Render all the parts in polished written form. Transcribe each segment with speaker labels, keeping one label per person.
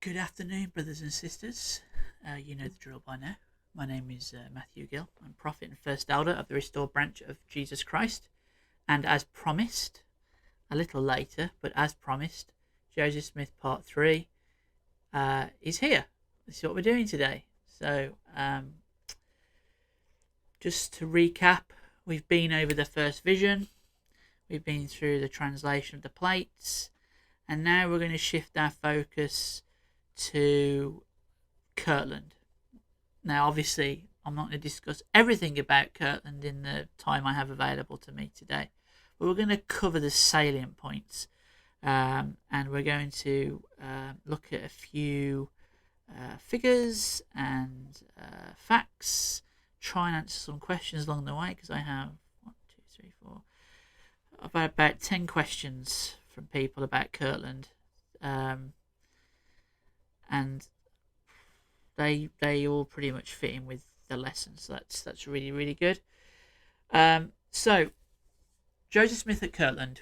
Speaker 1: Good afternoon, brothers and sisters. You know the drill by now. My name is Matthew Gill. I'm prophet and first elder of the restored branch of Jesus Christ. And as promised, a little later, but as promised, Joseph Smith Part 3 is here. This is what we're doing today. So, just to recap, we've been over the first vision. We've been through the translation of the plates. And now we're going to shift our focus to Kirtland. Now, obviously, I'm not going to discuss everything about Kirtland in the time I have available to me today, but we're going to cover the salient points, and we're going to look at a few figures and facts, try and answer some questions along the way, because I have about 10 questions from people about Kirtland. And they all pretty much fit in with the lesson, so that's really, really good. So Joseph Smith at Kirtland,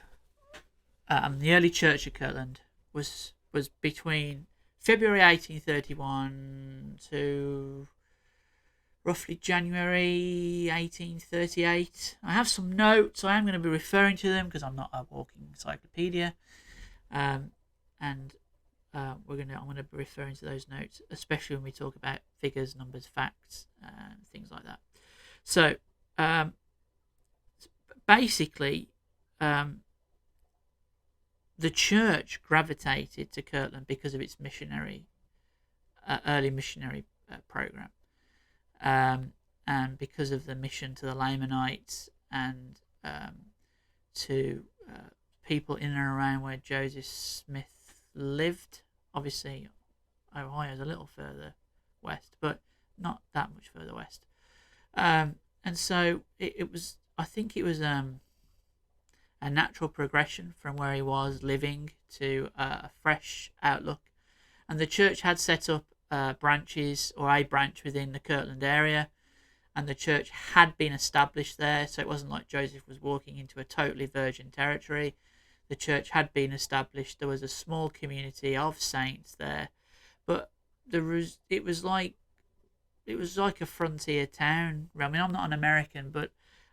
Speaker 1: the early church at Kirtland was between February 1831 to roughly January 1838. I have some notes. I am going to be referring to them because I'm not a walking encyclopedia, and I'm going to be referring to those notes, especially when we talk about figures, numbers, facts, things like that. So, basically, the church gravitated to Kirtland because of its early missionary program, and because of the mission to the Lamanites and to people in and around where Joseph Smith lived. Obviously, Ohio is a little further west, but not that much further west. And so it was. I think it was a natural progression from where he was living to a fresh outlook. And the church had set up branches, or a branch within the Kirtland area, and the church had been established there. So it wasn't like Joseph was walking into a totally virgin territory. The church had been established. There was a small community of saints there, but it was like a frontier town. I mean, I'm not an American, but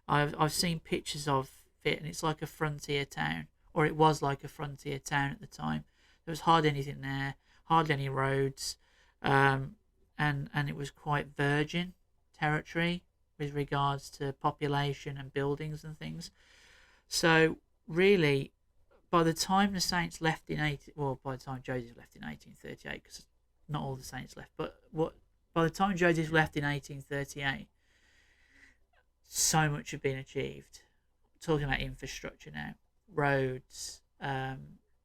Speaker 1: I've seen pictures of it, and it's like a frontier town, or it was like a frontier town at the time. There was hardly anything there, hardly any roads, and it was quite virgin territory with regards to population and buildings and things. So really, by the time the saints left by the time Joseph left in 1838, because not all the saints left, but by the time Joseph left in 1838, so much had been achieved. I'm talking about infrastructure now, roads,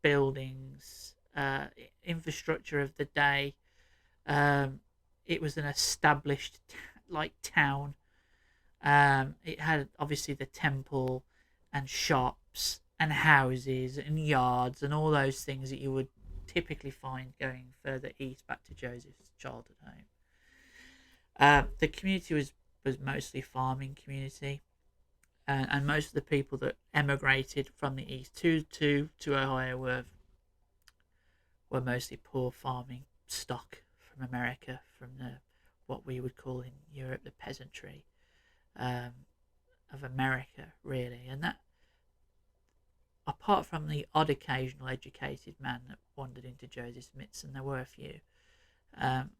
Speaker 1: buildings, infrastructure of the day. It was an established town. It had obviously the temple and shops and houses and yards and all those things that you would typically find going further east back to Joseph's childhood home. The community was mostly farming community, and most of the people that emigrated from the east to Ohio were mostly poor farming stock from America, from what we would call in Europe the peasantry of America, really. And that, apart from the odd occasional educated man that wandered into Joseph Smith's, and there were a few,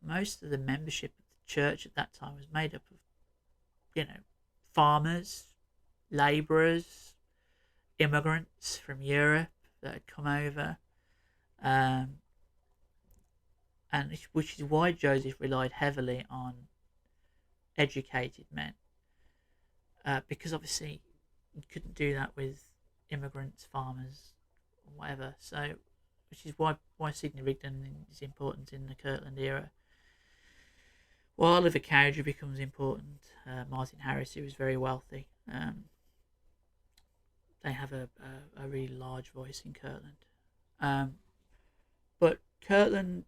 Speaker 1: most of the membership of the church at that time was made up of, farmers, labourers, immigrants from Europe that had come over, and which is why Joseph relied heavily on educated men, because obviously you couldn't do that with immigrants, farmers, or whatever. So, which is why Sidney Rigdon is important in the Kirtland era. While Oliver Cowdery becomes important, Martin Harris, who was very wealthy, they have a really large voice in Kirtland. But Kirtland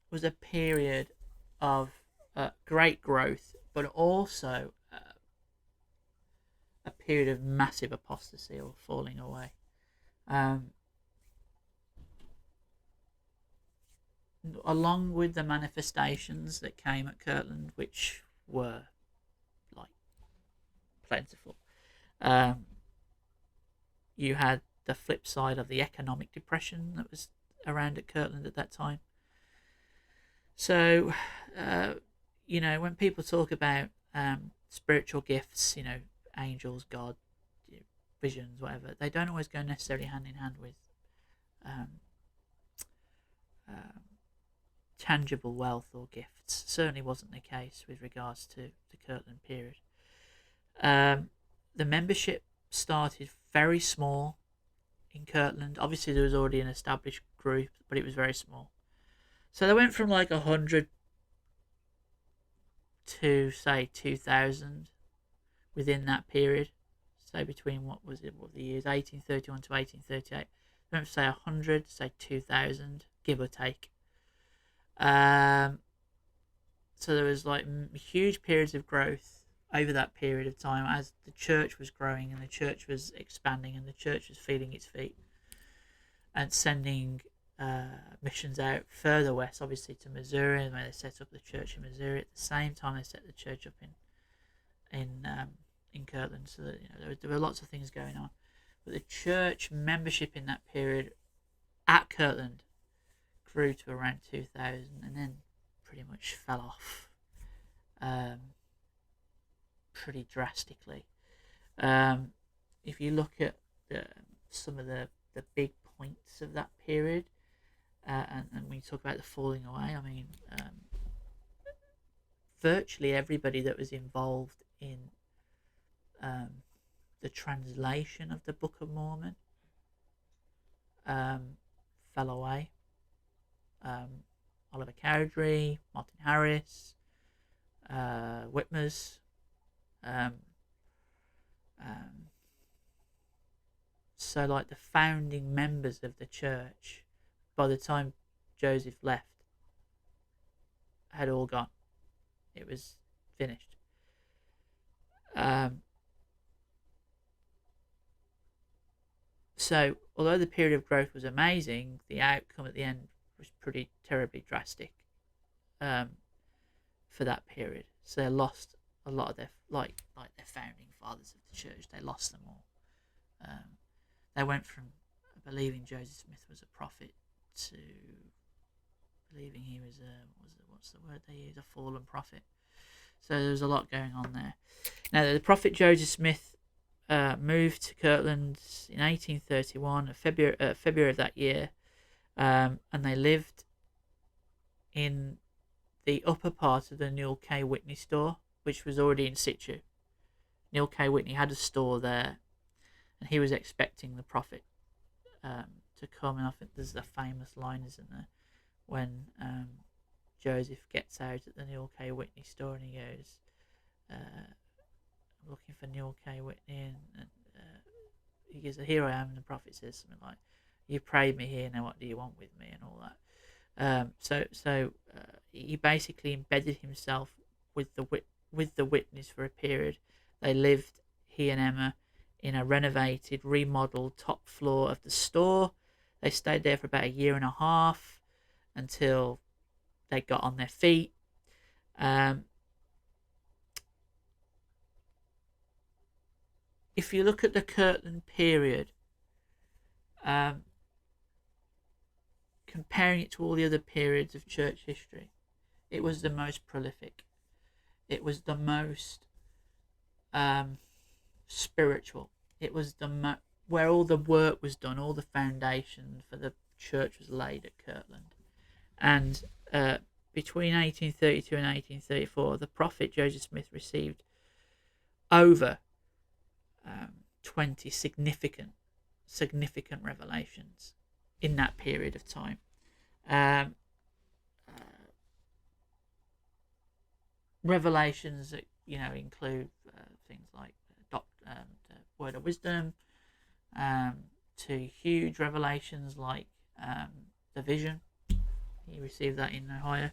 Speaker 1: was a period of great growth, but also a period of massive apostasy or falling away. along with the manifestations that came at Kirtland, which were like plentiful, you had the flip side of the economic depression that was around at Kirtland at that time. So, when people talk about spiritual gifts, angels, God, visions, whatever, they don't always go necessarily hand in hand with tangible wealth or gifts. Certainly wasn't the case with regards to the Kirtland period. The membership started very small in Kirtland. Obviously, there was already an established group, but it was very small. So they went from like 100 to say 2,000 within that period. So between what the years 1831 to 1838. They went from say 100 to say 2,000, give or take. So there was like huge periods of growth over that period of time as the church was growing and the church was expanding and the church was feeling its feet and sending missions out further west, obviously to Missouri, where they set up the church in Missouri. At the same time, they set the church up in Kirtland. So that, there were lots of things going on, but the church membership in that period at Kirtland grew to around 2,000, and then pretty much fell off pretty drastically. If you look at some of the big points of that period, and when you talk about the falling away, I mean, virtually everybody that was involved in the translation of the Book of Mormon fell away. Oliver Cowdery, Martin Harris, Whitmer's, so like the founding members of the church, by the time Joseph left, had all gone. It was finished. So although the period of growth was amazing, the outcome at the end was pretty terribly drastic for that period. So they lost a lot of their like their founding fathers of the church. They lost them all. They went from believing Joseph Smith was a prophet to believing he was what's the word they use, a fallen prophet. So there was a lot going on there. Now the prophet Joseph Smith moved to Kirtland in 1831, February of that year, and they lived in the upper part of the Neil K. Whitney store, which was already in situ. Neil K. Whitney had a store there, and he was expecting the prophet to come. And I think there's a famous line, isn't there, when Joseph gets out at the Neil K. Whitney store and he goes, I'm looking for Neil K. Whitney, and he goes, here I am, and the prophet says something like, you prayed me here, now what do you want with me, and all that. So he basically embedded himself with the Whitneys for a period. They lived, he and Emma, in a renovated, remodeled top floor of the store. They stayed there for about a year and a half until they got on their feet. If you look at the Kirtland period, comparing it to all the other periods of church history, it was the most prolific. It was the most spiritual. It was where all the work was done, all the foundation for the church was laid at Kirtland. And between 1832 and 1834, the prophet Joseph Smith received over 20 significant revelations in that period of time. Revelations that include things like the word of wisdom, to huge revelations like the vision. He received that in Ohio.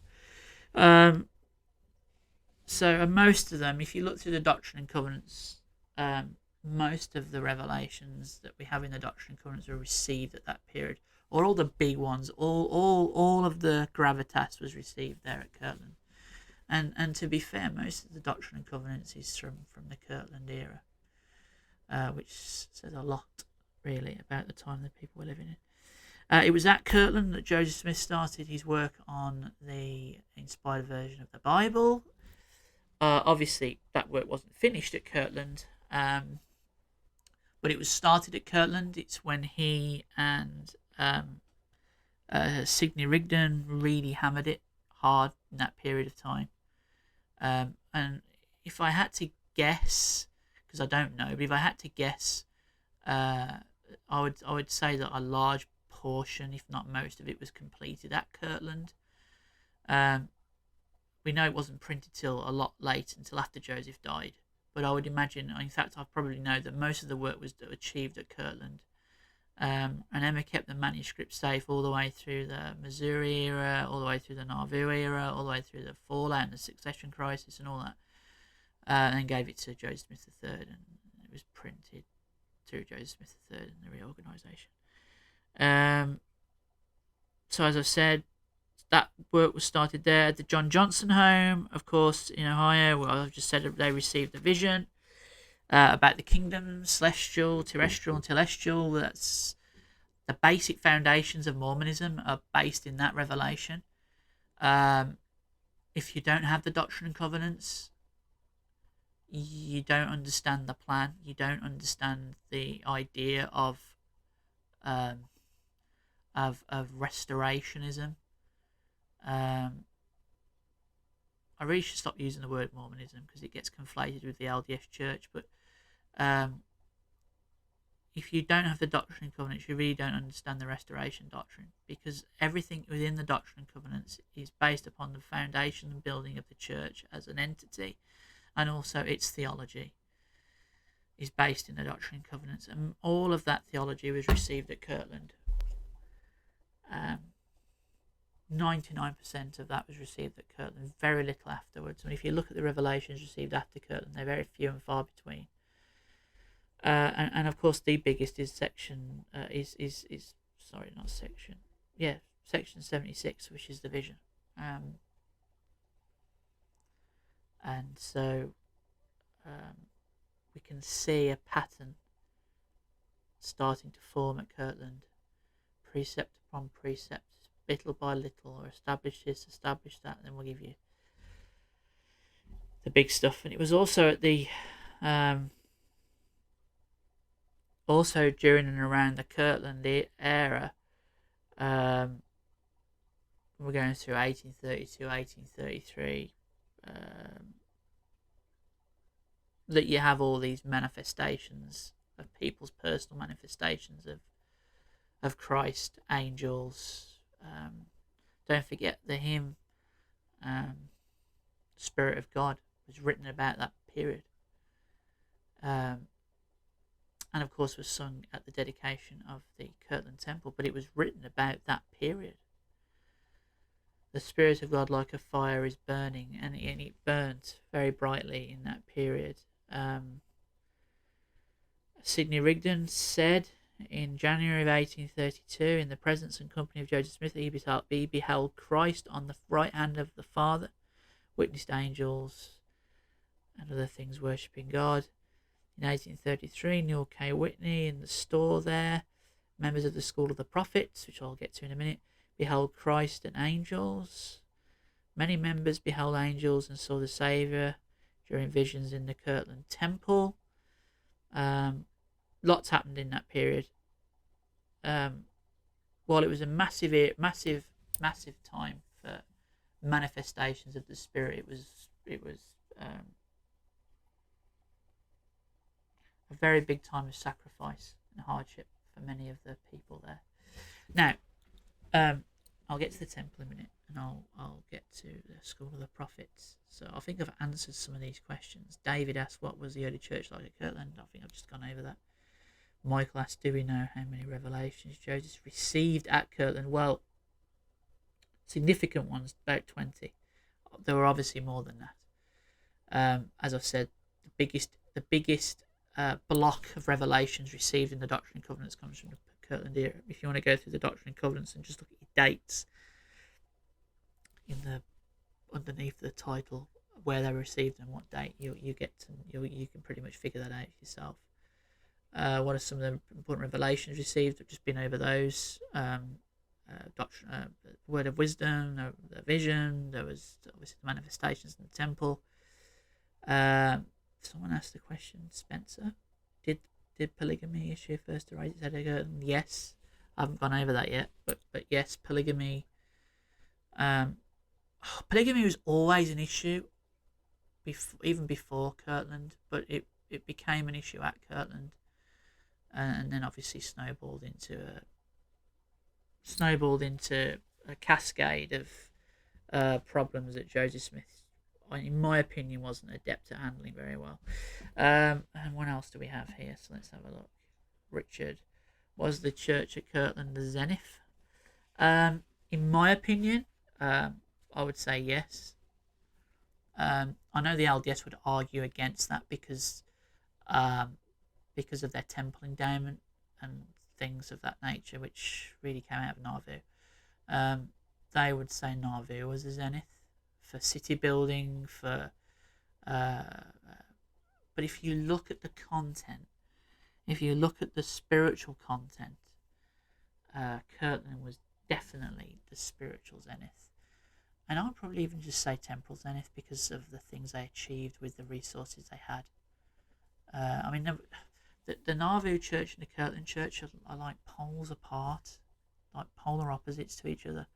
Speaker 1: So most of them, if you look through the Doctrine and Covenants, most of the revelations that we have in the Doctrine and Covenants were received at that period, or all the big ones. All of the gravitas was received there at Kirtland. And to be fair, most of the Doctrine and Covenants is from the Kirtland era, which says a lot, really, about the time that people were living in. It was at Kirtland that Joseph Smith started his work on the inspired version of the Bible. Obviously, that work wasn't finished at Kirtland, but it was started at Kirtland. It's when he and Sidney Rigdon really hammered it hard in that period of time. And if I had to guess, because I don't know, but if I had to guess, I would say that a large portion, if not most of it, was completed at Kirtland. We know it wasn't printed till a lot later, until after Joseph died. But I would imagine, in fact, I probably know that most of the work was achieved at Kirtland. And Emma kept the manuscript safe all the way through the Missouri era, all the way through the Nauvoo era, all the way through the fallout and the succession crisis and all that. And then gave it to Joseph Smith III, and it was printed through Joseph Smith III and the reorganisation. So as I said, that work was started there. The John Johnson home, of course, in Ohio, well, I've just said they received the vision about the kingdoms, celestial, terrestrial, and telestial. That's the basic foundations of Mormonism are based in that revelation. If you don't have the Doctrine and Covenants, you don't understand the plan. You don't understand the idea of restorationism. I really should stop using the word Mormonism because it gets conflated with the LDS Church. But if you don't have the Doctrine and Covenants, you really don't understand the restoration doctrine, because everything within the Doctrine and Covenants is based upon the foundation and building of the church as an entity, and also its theology is based in the Doctrine and Covenants, and all of that theology was received at Kirtland. 99% of that was received at Kirtland, very little afterwards. And if you look at the revelations received after Kirtland, they're very few and far between. And of course, the biggest is section section 76, which is the vision. And so we can see a pattern starting to form at Kirtland, precept upon precept, little by little, or establish this, establish that, and then we'll give you the big stuff. And it was also at the also during and around the Kirtland era, we're going through 1832, 1833, that you have all these manifestations of people's personal manifestations of Christ, angels. Don't forget the hymn Spirit of God was written about that period, and of course was sung at the dedication of the Kirtland Temple, but it was written about that period. The Spirit of God like a fire is burning, and it burnt very brightly in that period. Sidney Rigdon said in January of 1832, in the presence and company of Joseph Smith, he beheld Christ on the right hand of the Father, witnessed angels and other things worshipping God. In 1833, Neil K. Whitney in the store there, members of the School of the Prophets, which I'll get to in a minute, beheld Christ and angels. Many members beheld angels and saw the Saviour during visions in the Kirtland Temple. Lots happened in that period. While it was a massive time for manifestations of the Spirit, it was a very big time of sacrifice and hardship for many of the people there. Now, I'll get to the temple in a minute, and I'll get to the School of the Prophets. So I think I've answered some of these questions. David asked, what was the early church like at Kirtland? I think I've just gone over that. Michael asked, do we know how many revelations Joseph received at Kirtland? Well, significant ones, about 20. There were obviously more than that. As I've said, the biggest block of revelations received in the Doctrine and Covenants comes from the Kirtland era. If you want to go through the Doctrine Covenants and just look at your dates in the underneath the title, where they received and what date, you can pretty much figure that out yourself. What are some of the important revelations received? I've just been over those. Doctrine, word of wisdom, the vision. There was obviously the manifestations in the temple. Someone asked the question, Spencer, did polygamy issue first to raise its head again? Yes, I haven't gone over that yet, but yes, polygamy. Polygamy was always an issue, even before Kirtland, but it became an issue at Kirtland, and then obviously snowballed into a cascade of problems that Joseph Smith, in my opinion, wasn't adept at handling very well. And what else do we have here? So let's have a look. Richard, was the church at Kirtland the zenith? In my opinion, I would say yes. I know the LDS would argue against that because of their temple endowment and things of that nature, which really came out of Nauvoo. They would say Nauvoo was a zenith for city building, but if you look at the content, if you look at the spiritual content, Kirtland was definitely the spiritual zenith. And I would probably even just say temporal zenith because of the things they achieved with the resources they had. I mean, the Nauvoo church and the Kirtland church are like poles apart, like polar opposites to each other.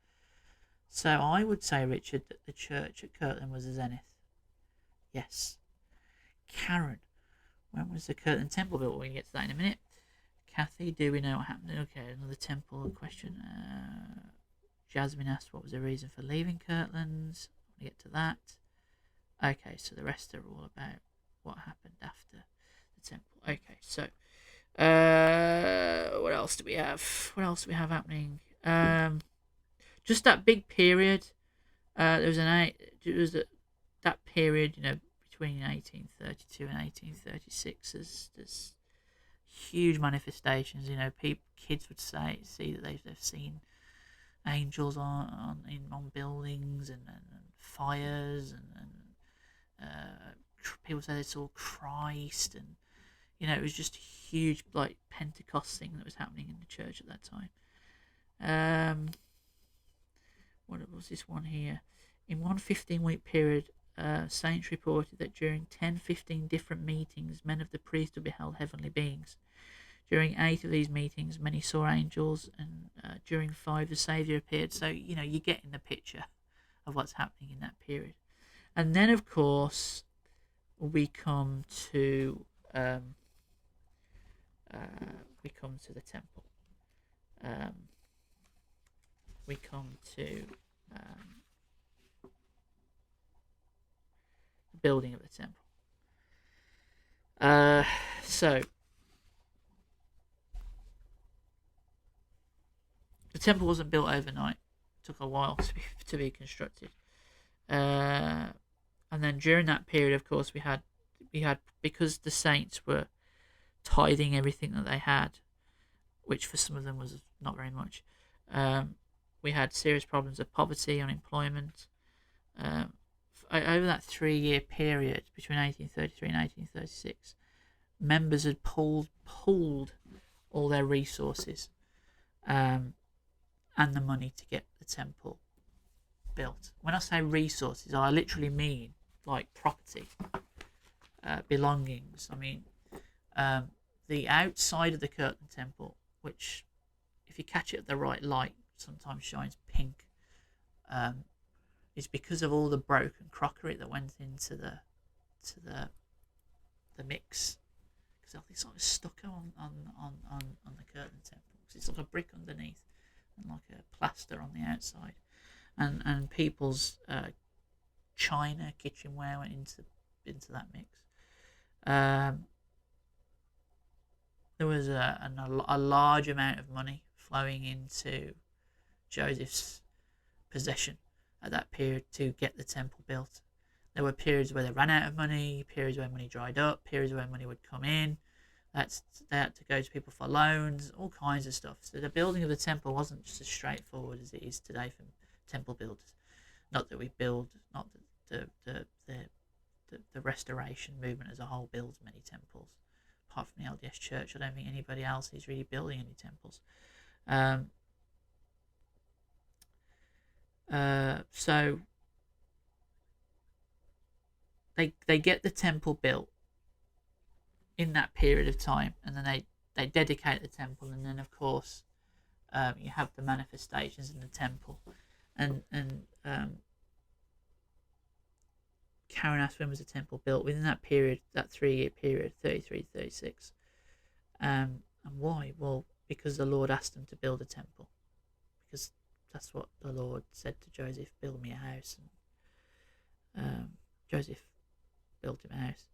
Speaker 1: So I would say, Richard, that the church at Kirtland was a zenith. Yes. Karen, when was the Kirtland Temple built? We're going to get to that in a minute. Kathy, do we know what happened? Okay, another temple question. Jasmine asked what was the reason for leaving Kirtland. We'll get to that. Okay, so the rest are all about what happened after the temple. Okay, so what else do we have? What else do we have happening? Just that big period. There was that period, between 1832 and 1836. There's huge manifestations. Kids would see that they've seen angels on buildings and fires and people say they saw Christ, and it was just a huge like Pentecost thing that was happening in the church at that time. What was this one here? In one 15-week period, saints reported that during 10-15 different meetings, men of the priesthood beheld heavenly beings. During 8 of these meetings, many saw angels, and during 5, the Saviour appeared. So, you're getting the picture of what's happening in that period. And then, of course, we come to the temple. We come to the building of the temple. So the temple wasn't built overnight. It took a while to be constructed. And then during that period, of course, we had because the saints were tithing everything that they had, which for some of them was not very much. We had serious problems of poverty, unemployment. Over that 3-year period between 1833 and 1836, members had pooled all their resources and the money to get the temple built. When I say resources, I literally mean like property, belongings. I mean the outside of the Kirtland Temple, which if you catch it at the right light sometimes shines pink, is because of all the broken crockery that went into the mix. Because it's like stucco on the Kirtland Temple. It's like a brick underneath and like a plaster on the outside, and people's china, kitchenware went into that mix. There was a large amount of money flowing into Joseph's possession at that period to get the temple built. There were periods where they ran out of money, periods where money dried up, periods where money would come in. They had to go to people for loans, all kinds of stuff. So the building of the temple wasn't just as straightforward as it is today for temple builders. Not that we build, not that the restoration movement as a whole builds many temples. Apart from the LDS Church, I don't think anybody else is really building any temples. So they get the temple built in that period of time, and then they dedicate the temple, and then of course you have the manifestations in the temple, and Karen asked, when was the temple built? Within that period, that 3-year period, 33, 36. And why? Well, because the Lord asked them to build a temple, because that's what the Lord said to Joseph: build me a house. And Joseph built him a house.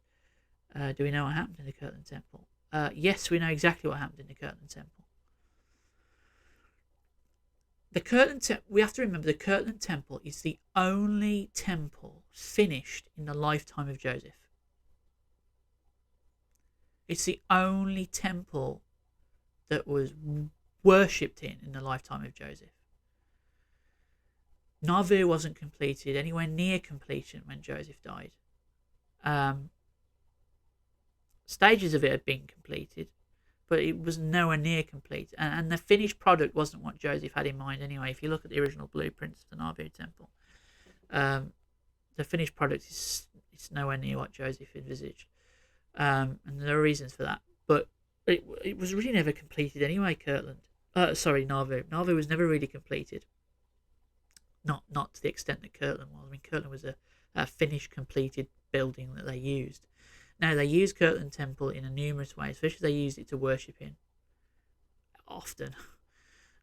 Speaker 1: Do we know what happened in the Kirtland Temple? Yes, we know exactly what happened in the Kirtland Temple. We have to remember the Kirtland Temple is the only temple finished in the lifetime of Joseph. It's the only temple that was worshipped in the lifetime of Joseph. Nauvoo wasn't completed anywhere near completion when Joseph died. Stages of it had been completed, but it was nowhere near complete. And the finished product wasn't what Joseph had in mind anyway. If you look at the original blueprints of the Nauvoo Temple, the finished product is nowhere near what Joseph envisaged. And there are reasons for that. But it was really never completed anyway, Kirtland. Nauvoo. Nauvoo was never really completed. Not to the extent that Kirtland was. I mean, Kirtland was a finished, completed building that they used. Now, they used Kirtland Temple in a numerous ways, especially they used it to worship in. Often.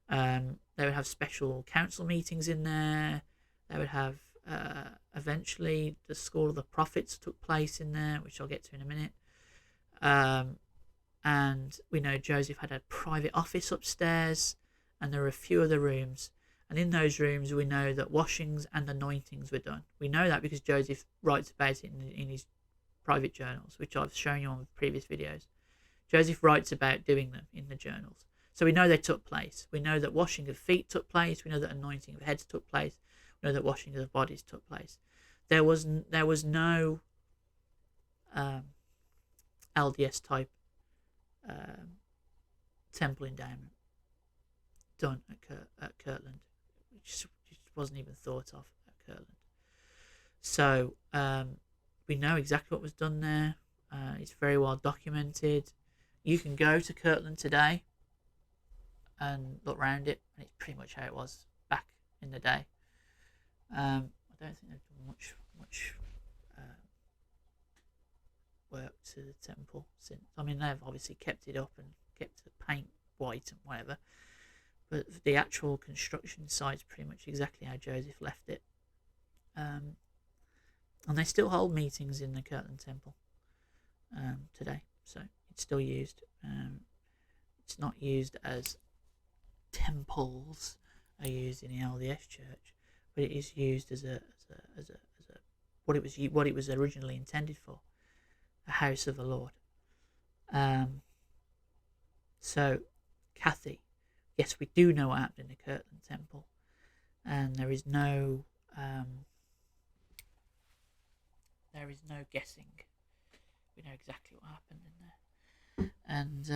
Speaker 1: They would have special council meetings in there. They would have, eventually, the School of the Prophets took place in there, which I'll get to in a minute. And we know Joseph had a private office upstairs, and there were a few other rooms. And in those rooms, we know that washings and anointings were done. We know that because Joseph writes about it in his private journals, which I've shown you on previous videos. Joseph writes about doing them in the journals. So we know they took place. We know that washing of feet took place. We know that anointing of heads took place. We know that washing of bodies took place. There was no LDS type temple endowment done at Kirtland, which wasn't even thought of at Kirtland. So we know exactly what was done there. It's very well documented. You can go to Kirtland today and look around it, and it's pretty much how it was back in the day. I don't think they've done much work to the temple since. I mean, they've obviously kept it up and kept the paint white and whatever, but the actual construction site's pretty much exactly how Joseph left it. And they still hold meetings in the Kirtland Temple today, so it's still used. It's not used as temples are used in the LDS Church, but it is used as a what it was originally intended for, a house of the Lord. So, Kathy, yes, we do know what happened in the Kirtland Temple, and there is no guessing. We know exactly what happened in there. And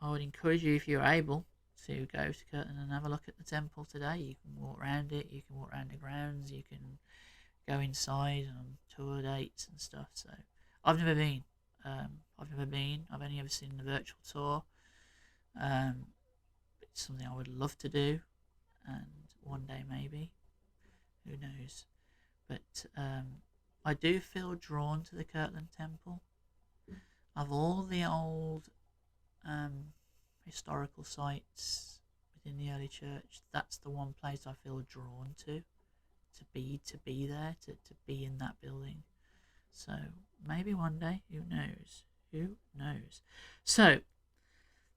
Speaker 1: I would encourage you, if you're able, to go to Kirtland and have a look at the temple today. You can walk around it, you can walk around the grounds, you can go inside on tour dates and stuff. So I've never been. I've only ever seen the virtual tour. It's something I would love to do, and one day maybe, who knows. But I do feel drawn to the Kirtland Temple. Of all the old historical sites within the early church, that's the one place I feel drawn to be there, to be in that building. So maybe one day, who knows. So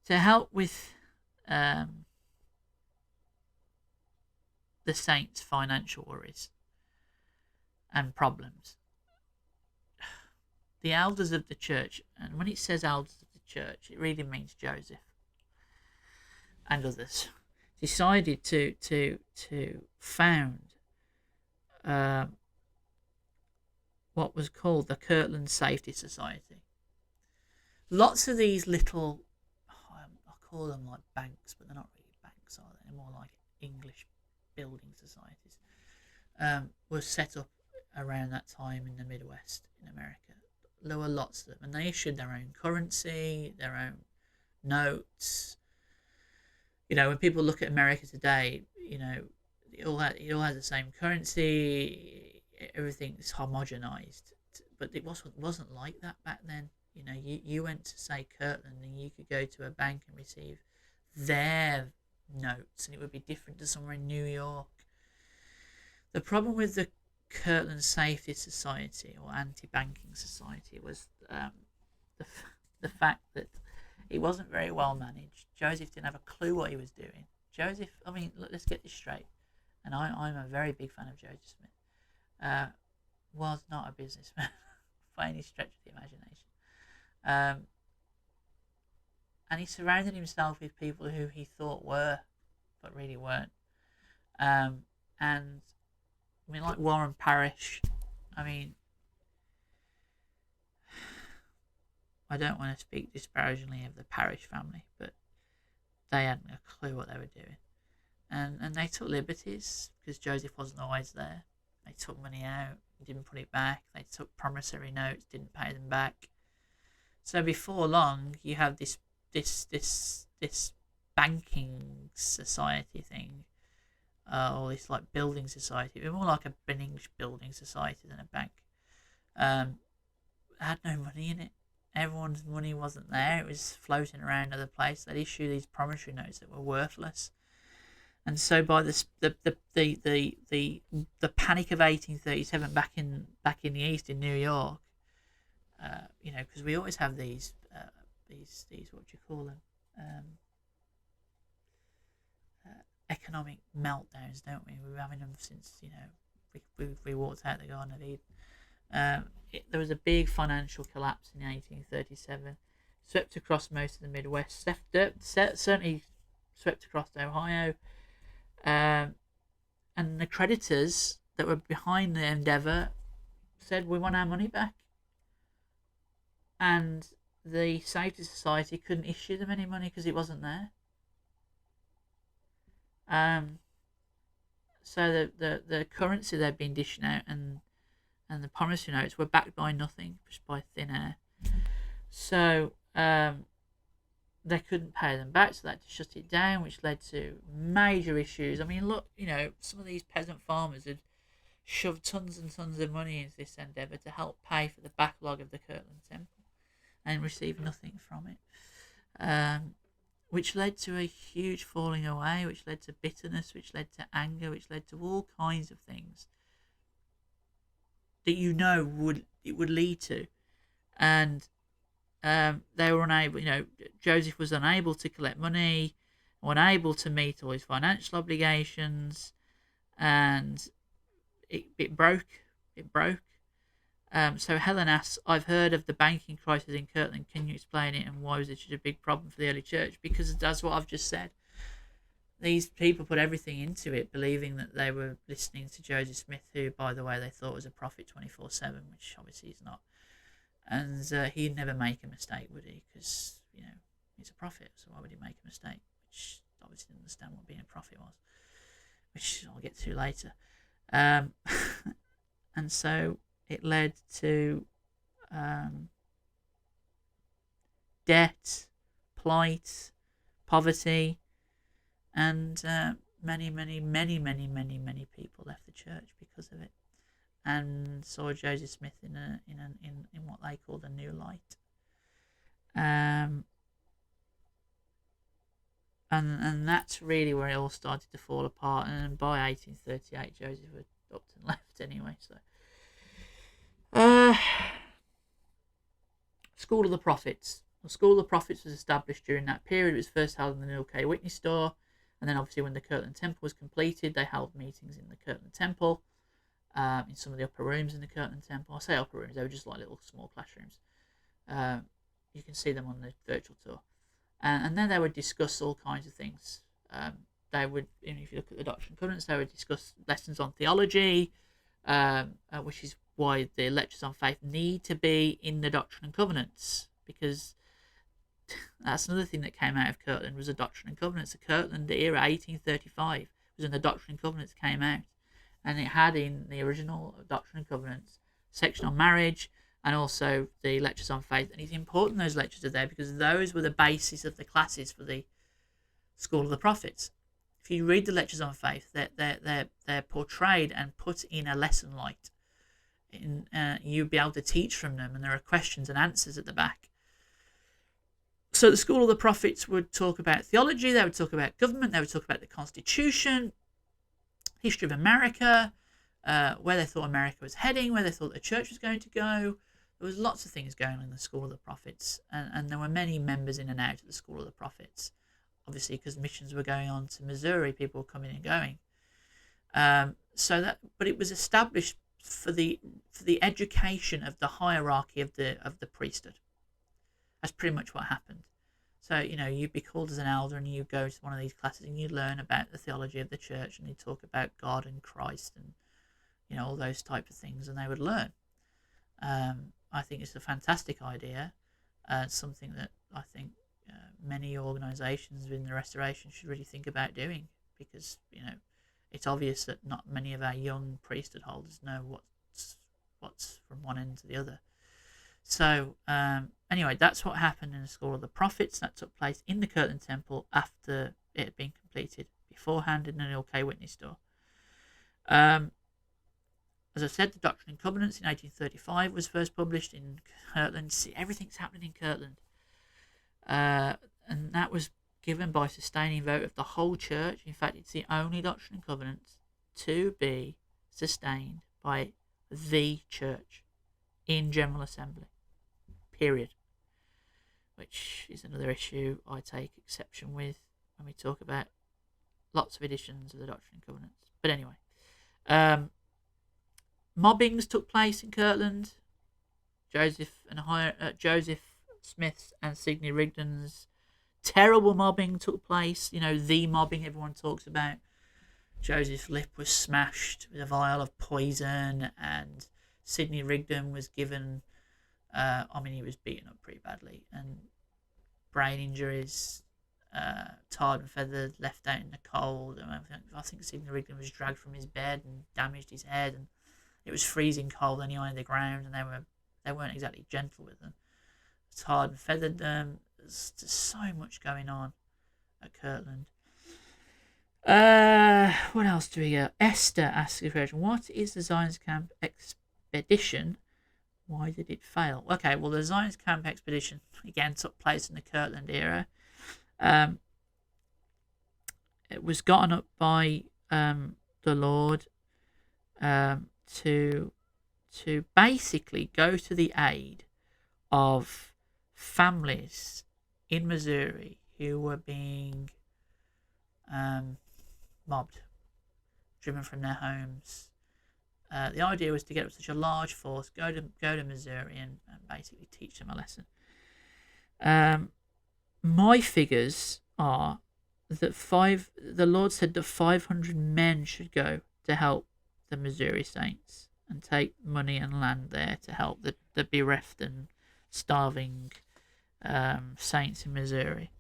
Speaker 1: to help with the saints' financial worries and problems, the elders of the church, and when it says elders of the church. It really means Joseph and others decided to found what was called the Kirtland Safety Society. Lots of these little, I call them like banks, but they're not really banks, are they? They're more like English building societies. Were set up around that time in the Midwest in America. There were lots of them, and they issued their own currency, their own notes. You know, when people look at America today, you know, it all has the same currency. Everything's homogenized, but it wasn't like that back then. You know, you went to, say, Kirtland, and you could go to a bank and receive their notes, and it would be different to somewhere in New York. The problem with the Kirtland Safety Society or Anti-Banking Society was the fact that it wasn't very well managed. Joseph didn't have a clue what he was doing. Joseph, I mean, look, let's get this straight, and I'm a very big fan of Joseph Smith, was not a businessman by any stretch of the imagination. And he surrounded himself with people who he thought were, but really weren't. And I mean, like Warren Parrish. I mean, I don't want to speak disparagingly of the Parrish family, but they hadn't a clue what they were doing. And they took liberties because Joseph wasn't always there. They took money out, didn't put it back. They took promissory notes, didn't pay them back. So before long, you have this banking society thing, or this like building society. It was more like an English building society than a bank. It had no money in it. Everyone's money wasn't there. It was floating around other places. They'd issue these promissory notes that were worthless. And so by the panic of 1837 back in the East in New York, you know, because we always have these what do you call them, economic meltdowns, don't we? We're having them since, you know, we walked out the Garden of Eden. There was a big financial collapse in 1837, swept across most of the Midwest, certainly swept across Ohio, and the creditors that were behind the endeavour said, we want our money back. And the Safety Society couldn't issue them any money because it wasn't there. So the currency they'd been dishing out and the promissory notes were backed by nothing, just by thin air. So they couldn't pay them back, so they had to shut it down, which led to major issues. I mean, look, you know, some of these peasant farmers had shoved tons and tons of money into this endeavour to help pay for the backlog of the Kirtland Temple and received nothing from it. Which led to a huge falling away, which led to bitterness, which led to anger, which led to all kinds of things that it would lead to. And they were unable, you know, Joseph was unable to collect money, unable to meet all his financial obligations, and it broke. So Helen asks, I've heard of the banking crisis in Kirtland. Can you explain it, and why was it such a big problem for the early church? Because that's what I've just said. These people put everything into it, believing that they were listening to Joseph Smith, who, by the way, they thought was a prophet 24/7, which obviously he's not. And he'd never make a mistake, would he? Because, you know, he's a prophet, so why would he make a mistake? Which obviously didn't understand what being a prophet was, which I'll get to later. And so it led to debt, plight, poverty, and many people left the church because of it, and saw Joseph Smith in what they called a new light. And that's really where it all started to fall apart. And by 1838, Joseph had up and left anyway. So, School of the Prophets. The School of the Prophets was established during that period. It was first held in the Neil K. Whitney store, and then obviously when the Kirtland Temple was completed, they held meetings in the Kirtland Temple, in some of the upper rooms in the Kirtland Temple. I say upper rooms; they were just like little small classrooms. You can see them on the virtual tour. And then they would discuss all kinds of things. They would, if you look at the Doctrine Covenants, they would discuss lessons on theology, which is why the lectures on faith need to be in the Doctrine and Covenants, because that's another thing that came out of Kirtland was the Doctrine and Covenants. The Kirtland era, 1835, was when the Doctrine and Covenants came out, and it had in the original Doctrine and Covenants section on marriage and also the lectures on faith. And it's important those lectures are there because those were the basis of the classes for the School of the Prophets. If you read the lectures on faith, they're portrayed and put in a lesson light. You'll be able to teach from them, and there are questions and answers at the back. So the School of the Prophets would talk about theology, they would talk about government, they would talk about the Constitution, history of America, where they thought America was heading, where they thought the church was going to go. There was lots of things going on in the School of the Prophets, and there were many members in and out of the School of the Prophets. Obviously, because missions were going on to Missouri, people were coming and going. But it was established for the education of the hierarchy of the priesthood. That's pretty much what happened. So, you'd be called as an elder and you go to one of these classes and you learn about the theology of the church and you talk about God and Christ and, all those type of things, and they would learn. I think it's a fantastic idea. Something that I think many organisations within the Restoration should really think about doing, because, it's obvious that not many of our young priesthood holders know what's from one end to the other. So, anyway, that's what happened in the School of the Prophets. That took place in the Kirtland Temple after it had been completed, beforehand in an OK Witness store. As I said, the Doctrine and Covenants in 1835 was first published in Kirtland. See, everything's happening in Kirtland. And that was given by sustaining vote of the whole church. In fact, it's the only Doctrine and Covenants to be sustained by the church in General Assembly. Period. Which is another issue I take exception with when we talk about lots of editions of the Doctrine and Covenants. But anyway, mobbings took place in Kirtland. Joseph Smith's and Sidney Rigdon's terrible mobbing took place. The mobbing everyone talks about. Joseph's lip was smashed with a vial of poison, and Sidney Rigdon was given, he was beaten up pretty badly, and brain injuries, tarred and feathered, left out in the cold. I think Sidney Rigdon was dragged from his bed and damaged his head, and it was freezing cold anyway on the ground, and they weren't exactly gentle with them. Tarred and feathered them. There's just so much going on at Kirtland. What else do we get? Esther asks a question. What is the Zion's Camp expedition? Why did it fail? Okay, well, the Zion's Camp expedition, again, took place in the Kirtland era. It was gotten up by the Lord to basically go to the aid of families in Missouri who were being mobbed, driven from their homes. The idea was to get up such a large force, go to Missouri and basically teach them a lesson. My figures are that the Lord said that 500 men should go to help the Missouri Saints and take money and land there to help the bereft and starving saints in Missouri.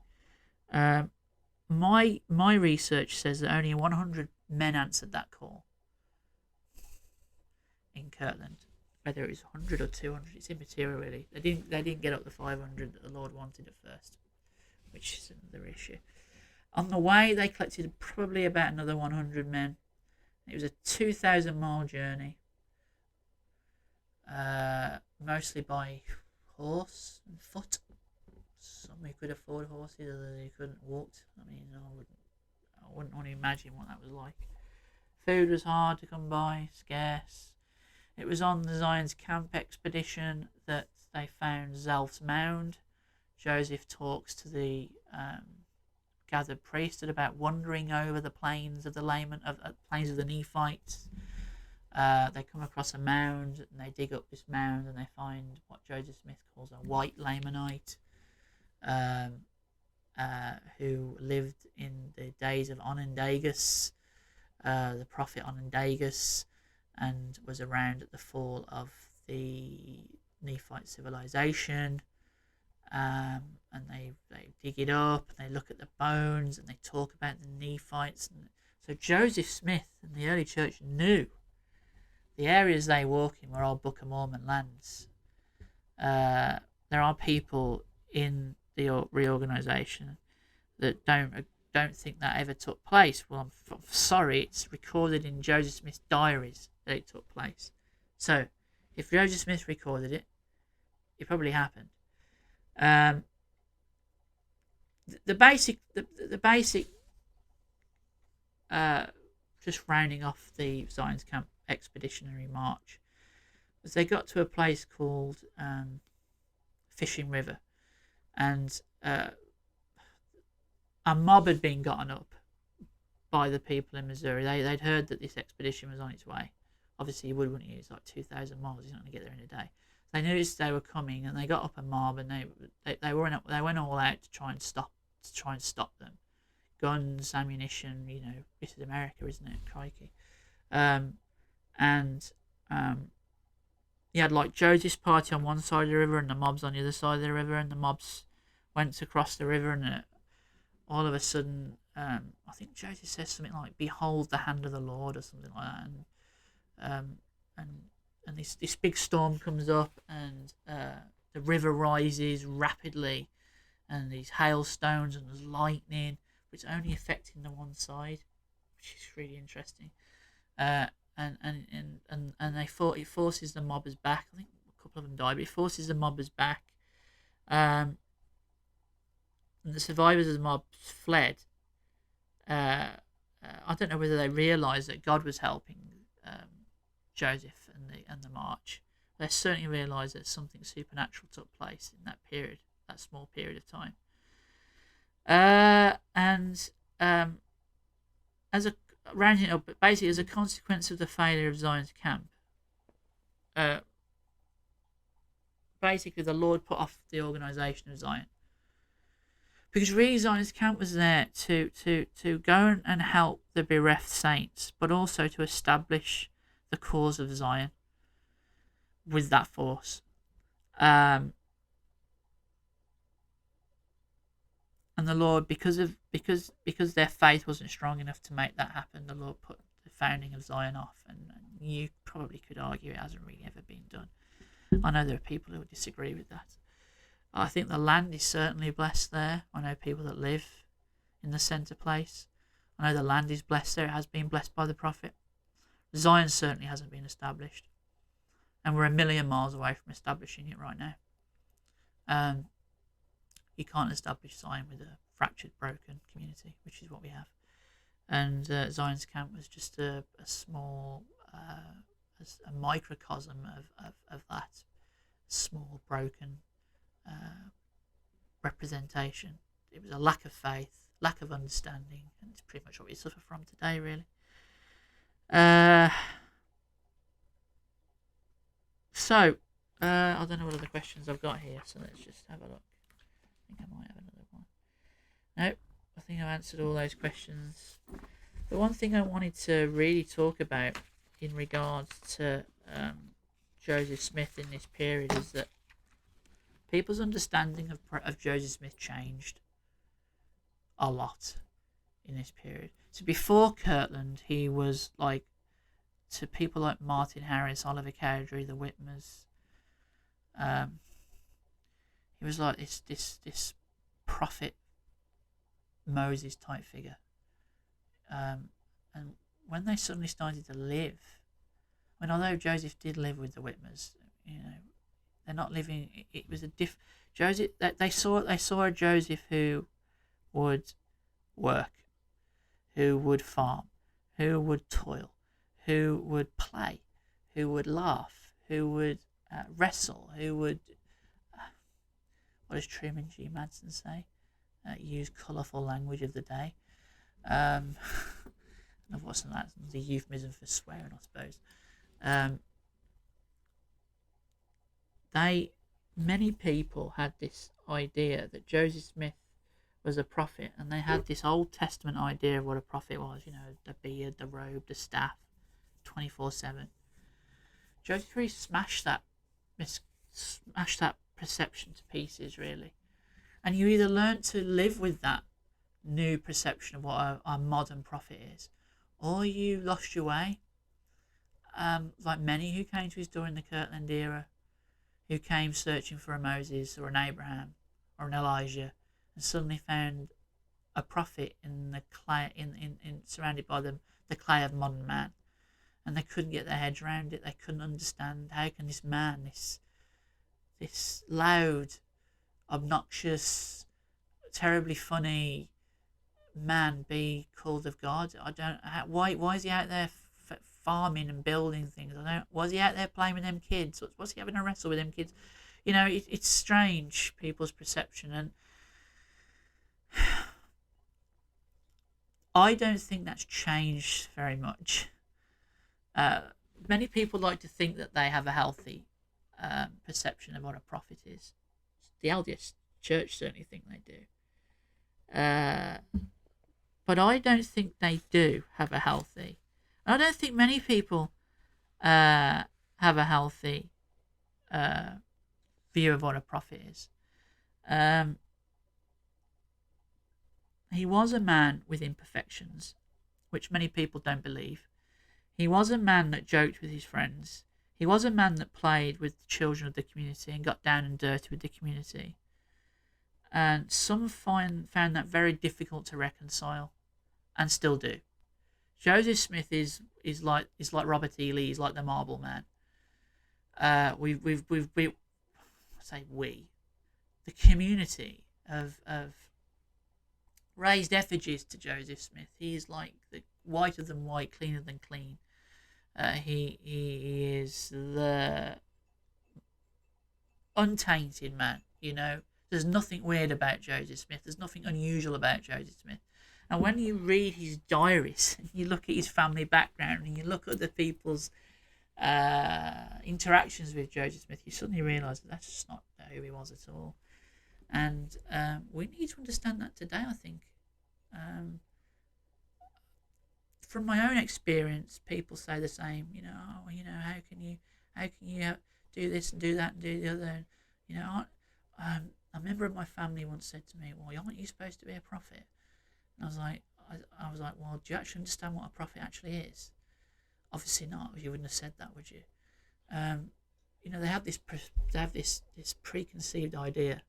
Speaker 1: My research says that only 100 men answered that call in Kirtland. Whether it was 100 or 200, it's immaterial really. They didn't get up the 500 that the Lord wanted at first, which is another issue. On the way, they collected probably about another 100 men. It was a 2,000-mile journey, mostly by horse and foot. Some who could afford horses, others who couldn't walk. I wouldn't want to imagine what that was like. Food was hard to come by, scarce. It was on the Zion's Camp expedition that they found Zelph's mound. Joseph talks to the gathered priesthood about wandering over the plains of the plains of the Nephites. They come across a mound and they dig up this mound and they find what Joseph Smith calls a white Lamanite. who lived in the days of Onondagas, the prophet Onondagas, and was around at the fall of the Nephite civilization. And they dig it up, and they look at the bones, and they talk about the Nephites. And so Joseph Smith and the early church knew the areas they walk in were all Book of Mormon lands. There are people in the reorganization that don't think that ever took place. Well, I'm sorry, it's recorded in Joseph Smith's diaries that it took place. So, if Joseph Smith recorded it, it probably happened. The basic, just rounding off the Zion's Camp expeditionary march, was they got to a place called Fishing River, and a mob had been gotten up by the people in Missouri. They'd heard that this expedition was on its way. Obviously, you wouldn't use like 2,000 miles. You're not going to get there in a day. They noticed they were coming, and they got up a mob, and they went all out to try and stop them. Guns, ammunition. You know, this is America, isn't it? Crikey. You had like Joseph's party on one side of the river, and the mobs on the other side of the river, and the mobs went across the river, and all of a sudden, I think Joseph says something like, "Behold the hand of the Lord," or something like that, and this big storm comes up, and the river rises rapidly, and these hailstones and there's lightning, but it's only affecting the one side, which is really interesting. And it forces the mobbers back. I think a couple of them died, but it forces the mobbers back. And the survivors of the mob fled. I don't know whether they realised that God was helping Joseph and the march. They certainly realised that something supernatural took place in that period, that small period of time. Rounding it up, but basically as a consequence of the failure of Zion's camp, basically the Lord put off the organisation of Zion. Because really Zion's camp was there to go and help the bereft saints, but also to establish the cause of Zion with that force. And the Lord, because their faith wasn't strong enough to make that happen, the Lord put the founding of Zion off, and you probably could argue it hasn't really ever been done. I know there are people who would disagree with that. I think the land is certainly blessed there. I know people that live in the centre place. I know the land is blessed there. It has been blessed by the prophet. Zion certainly hasn't been established, and we're 1,000,000 miles away from establishing it right now. You can't establish Zion with a fractured, broken community, which is what we have. And Zion's camp was just a small, a microcosm of that small, broken representation. It was a lack of faith, lack of understanding, and it's pretty much what we suffer from today, really. So, I don't know what other questions I've got here, so let's just have a look. I think I might have another one. Nope, I think I've answered all those questions. The one thing I wanted to really talk about in regards to Joseph Smith in this period is that people's understanding of Joseph Smith changed a lot in this period. So before Kirtland, he was like, to people like Martin Harris, Oliver Cowdery, the Whitmers, he was like this prophet Moses type figure. And when they suddenly started to live, I mean, although Joseph did live with the Whitmers, you know, they're not living. It was a Joseph. They saw a Joseph who would work, who would farm, who would toil, who would play, who would laugh, who would wrestle, who would. What does Truman G. Madsen say? Use colourful language of the day. What's that? The euphemism for swearing, I suppose. They many people had this idea that Joseph Smith was a prophet, and they had this Old Testament idea of what a prophet was. The beard, the robe, the staff, 24/7. Joseph really smashed that perception to pieces, really. And you either learn to live with that new perception of what a modern prophet is, or you lost your way. Like many who came to his door in the Kirtland era, who came searching for a Moses or an Abraham or an Elijah, and suddenly found a prophet in the clay, in surrounded by the clay of modern man, and they couldn't get their heads around it. They couldn't understand, how can this man, this loud, obnoxious, terribly funny man be called of God? I don't. Why is he out there farming and building things? I don't. Was he out there playing with them kids? Was he having a wrestle with them kids? It's strange, people's perception, and I don't think that's changed very much. Many people like to think that they have a healthy perception of what a prophet is. The LDS Church certainly think they do. But I don't think they do have a healthy. I don't think many people have a healthy view of what a prophet is. He was a man with imperfections, which many people don't believe. He was a man that joked with his friends. He was a man that played with the children of the community and got down and dirty with the community. And some found that very difficult to reconcile, and still do. Joseph Smith is like Robert E. Lee. He's like the Marble Man. The community have raised effigies to Joseph Smith. He is like the whiter than white, cleaner than clean. He is the untainted man. There's nothing weird about Joseph Smith. There's nothing unusual about Joseph Smith. And when you read his diaries, and you look at his family background, and you look at the people's interactions with Joseph Smith, you suddenly realise that that's just not who he was at all. And we need to understand that today, I think. From my own experience, people say the same. How can you do this and do that and do the other? A member of my family once said to me, "Well, aren't you supposed to be a prophet?" And I was like, "Well, do you actually understand what a prophet actually is?" Obviously not. You wouldn't have said that, would you? They have this preconceived idea.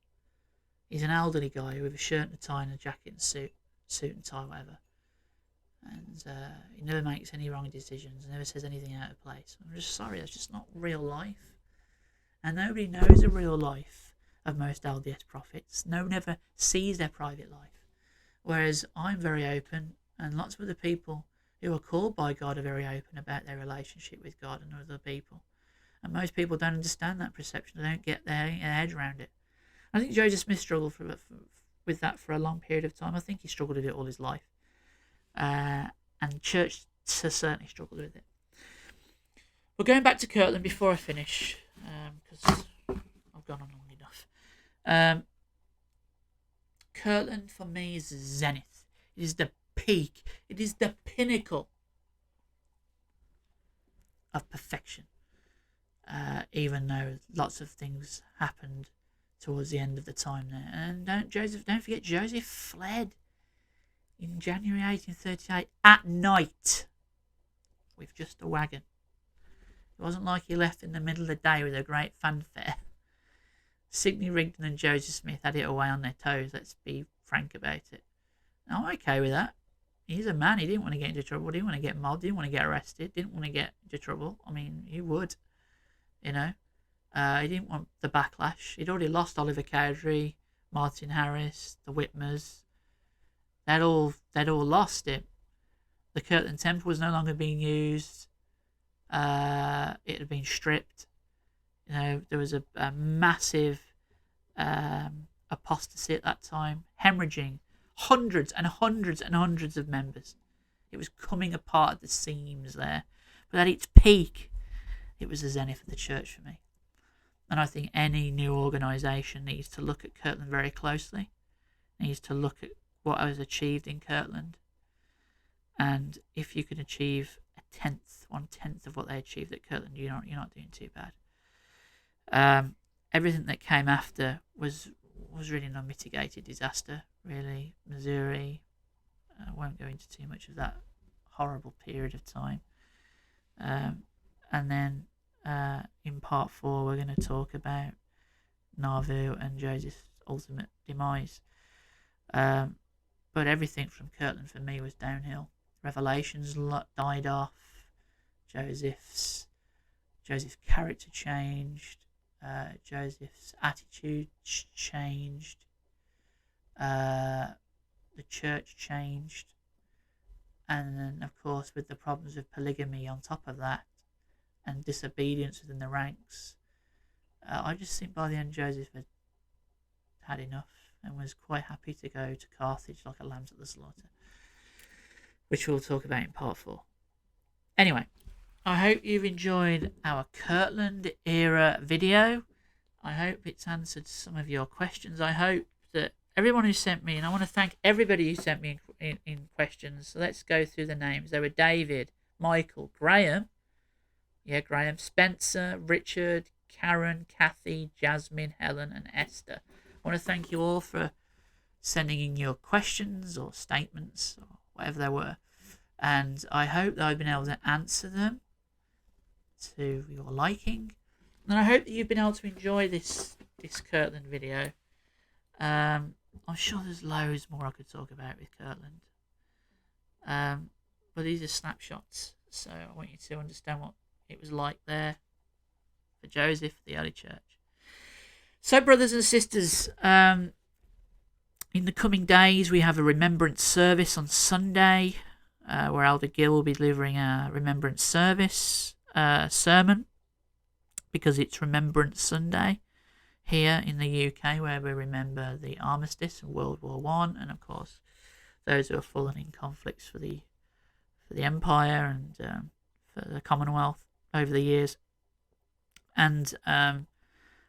Speaker 1: He's an elderly guy with a shirt and a tie and a jacket and suit and tie, whatever. And he never makes any wrong decisions, never says anything out of place. I'm just sorry, that's just not real life. And nobody knows the real life of most LDS prophets. No one ever sees their private life. Whereas I'm very open, and lots of other people who are called by God are very open about their relationship with God and other people. And most people don't understand that perception. They don't get their head around it. I think Joseph Smith struggled with that for a long period of time. I think he struggled with it all his life. And church has certainly struggled with it. We're going back to Kirtland before I finish, because I've gone on long enough. Kirtland for me is zenith. It is the peak. It is the pinnacle of perfection. Even though lots of things happened towards the end of the time there. And don't forget, Joseph fled in January 1838 at night with just a wagon. It wasn't like he left in the middle of the day with a great fanfare. Sidney Rigdon and Joseph Smith had it away on their toes, let's be frank about it. I'm okay with that. He's a man, he didn't want to get into trouble, didn't want to get mobbed, didn't want to get arrested, didn't want to get into trouble. I mean, he would, He didn't want the backlash. He'd already lost Oliver Cowdery, Martin Harris, the Whitmers. They'd all lost him. The Kirtland Temple was no longer being used. It had been stripped. There was a massive apostasy at that time, hemorrhaging hundreds and hundreds and hundreds of members. It was coming apart at the seams there. But at its peak, it was the zenith of the church for me. And I think any new organisation needs to look at Kirtland very closely, needs to look at what was achieved in Kirtland. And if you can achieve 1/10 of what they achieved at Kirtland, you're not doing too bad. Everything that came after was really an unmitigated disaster, really. Missouri, I won't go into too much of that horrible period of time. And then in part 4, we're going to talk about Nauvoo and Joseph's ultimate demise. But everything from Kirtland for me was downhill. Revelations died off. Joseph's character changed. Joseph's attitude changed. The church changed. And then, of course, with the problems of polygamy on top of that, and disobedience within the ranks, I just think by the end Joseph had enough and was quite happy to go to Carthage like a lamb to the slaughter, which we'll talk about in part 4. Anyway, I hope you've enjoyed our Kirtland era video. I hope it's answered some of your questions. I hope that everyone who sent me, and I want to thank everybody who sent me in questions. So let's go through the names. There were David, Michael, Graham, Spencer, Richard, Karen, Kathy, Jasmine, Helen, and Esther. I want to thank you all for sending in your questions or statements or whatever they were. And I hope that I've been able to answer them to your liking. And I hope that you've been able to enjoy this Kirtland video. I'm sure there's loads more I could talk about with Kirtland. But these are snapshots, so I want you to understand what it was like there for Joseph, the early church. So, brothers and sisters, in the coming days, we have a remembrance service on Sunday, where Elder Gill will be delivering a remembrance service sermon, because it's Remembrance Sunday here in the UK, where we remember the armistice in World War I, and of course those who have fallen in conflicts for the Empire and for the Commonwealth over the years. And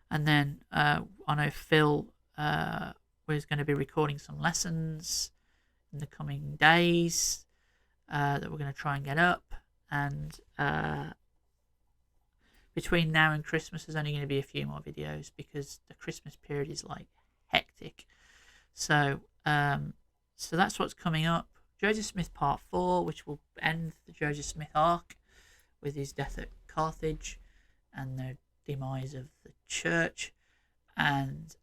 Speaker 1: then I know Phil was going to be recording some lessons in the coming days that we're going to try and get up. And between now and Christmas, there's only going to be a few more videos because the Christmas period is like hectic. So that's what's coming up. Joseph Smith Part 4, which will end the Joseph Smith arc with his death at Carthage and the demise of the church, and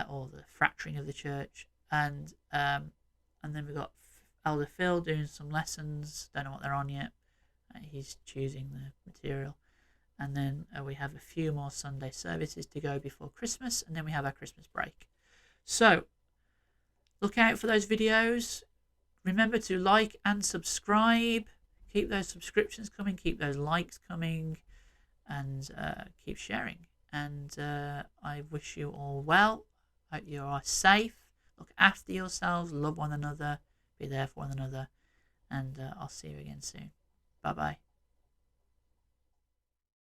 Speaker 1: or the fracturing of the church, and then we've got Elder Phil doing some lessons. Don't know what they're on yet. He's choosing the material. And then we have a few more Sunday services to go before Christmas, and then we have our Christmas break. So look out for those videos. Remember to like and subscribe. Keep those subscriptions coming, keep those likes coming, and keep sharing. And I wish you all well. Hope you are safe. Look after yourselves, love one another, be there for one another, and I'll see you again soon. Bye-bye.